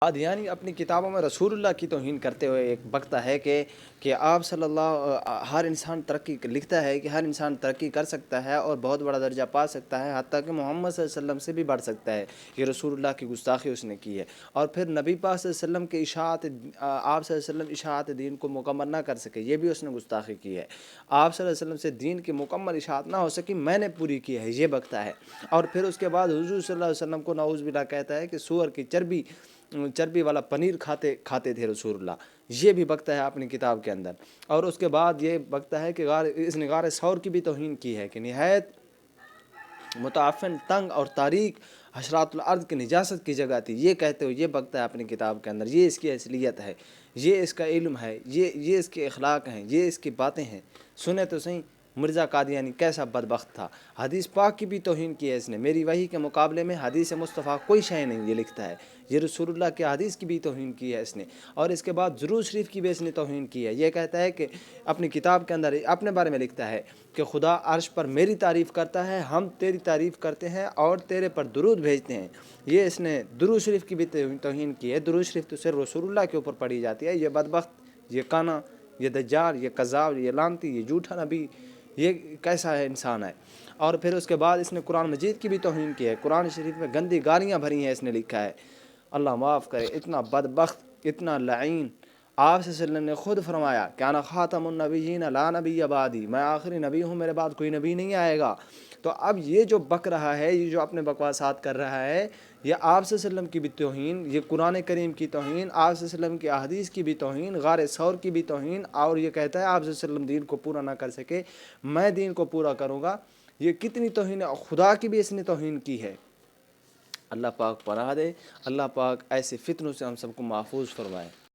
قادیانی اپنی کتابوں میں رسول اللہ کی توہین کرتے ہوئے ایک بکتا ہے کہ آپ صلی اللہ ہر انسان ترقی لکھتا ہے کہ ہر انسان ترقی کر سکتا ہے اور بہت بڑا درجہ پا سکتا ہے، حتیٰ کہ محمد صلی اللہ علیہ وسلم سے بھی بڑھ سکتا ہے۔ یہ رسول اللہ کی گستاخی اس نے کی ہے، اور پھر نبی پاک صلی اللہ علیہ وسلم کے اشاعت آپ صلی اللہ علیہ وسلم اشاعت دین کو مکمل نہ کر سکے، یہ بھی اس نے گستاخی کی ہے۔ آپ صلی اللہ علیہ وسلم سے دین کی مکمل اشاعت نہ ہو سکی، میں نے پوری کی ہے، یہ بکتا ہے۔ اور پھر اس کے بعد حضور صلی اللہ علیہ وسلم کو نعوذ باللہ کہتا ہے کہ سور کی چربی والا پنیر کھاتے تھے رسول اللہ، یہ بھی بکتا ہے اپنی کتاب کے اندر۔ اور اس کے بعد یہ بکتا ہے کہ اس نے غار ثور کی بھی توہین کی ہے کہ نہایت متعفن، تنگ اور تاریک حشرات الارض کی نجاست کی جگہ تھی، یہ کہتے ہوئے یہ بکتا ہے اپنی کتاب کے اندر۔ یہ اس کی اصلیت ہے، یہ اس کا علم ہے، یہ اس کے اخلاق ہیں، یہ اس کی باتیں ہیں۔ سنیں تو صحیح مرزا قادیانی کیسا بدبخت تھا۔ حدیث پاک کی بھی توہین کی ہے اس نے، میری وحی کے مقابلے میں حدیث مصطفیٰ کوئی شے نہیں، یہ لکھتا ہے۔ یہ رسول اللہ کے حدیث کی بھی توہین کی ہے اس نے، اور اس کے بعد درود شریف کی بھی اس نے توہین کی ہے۔ یہ کہتا ہے کہ اپنی کتاب کے اندر اپنے بارے میں لکھتا ہے کہ خدا عرش پر میری تعریف کرتا ہے، ہم تیری تعریف کرتے ہیں اور تیرے پر درود بھیجتے ہیں۔ یہ اس نے درود شریف کی بھی توہین کی ہے۔ درود شریف تو صرف رسول اللہ کے اوپر پڑھی جاتی ہے۔ یہ بدبخت، یہ کانا، یہ دجال، یہ کذاب، یہ لعنتی، یہ جھوٹا نبی، یہ کیسا ہے انسان ہے۔ اور پھر اس کے بعد اس نے قرآن مجید کی بھی توہین کی ہے، قرآن شریف میں گندی گالیاں بھری ہیں اس نے، لکھا ہے۔ اللہ معاف کرے، اتنا بدبخت، اتنا لعین۔ آپ صلی اللہ علیہ وسلم نے خود فرمایا کہ انا خاتم النبیین لا نبی بعدی، میں آخری نبی ہوں، میرے بعد کوئی نبی نہیں آئے گا۔ تو اب یہ جو بک رہا ہے، یہ جو اپنے بکواسات کر رہا ہے، یہ آپ صلی اللہ علیہ وسلم کی بھی توہین، یہ قرآن کریم کی توہین، آپ صلی اللہ علیہ وسلم کی احادیث کی بھی توہین، غار ثور کی بھی توہین، اور یہ کہتا ہے آپ صلی اللہ علیہ وسلم دین کو پورا نہ کر سکے، میں دین کو پورا کروں گا۔ یہ کتنی توہین ہے، خدا کی بھی اس نے توہین کی ہے۔ اللہ پاک پناہ دے، اللہ پاک ایسے فتنوں سے ہم سب کو محفوظ فرمائے۔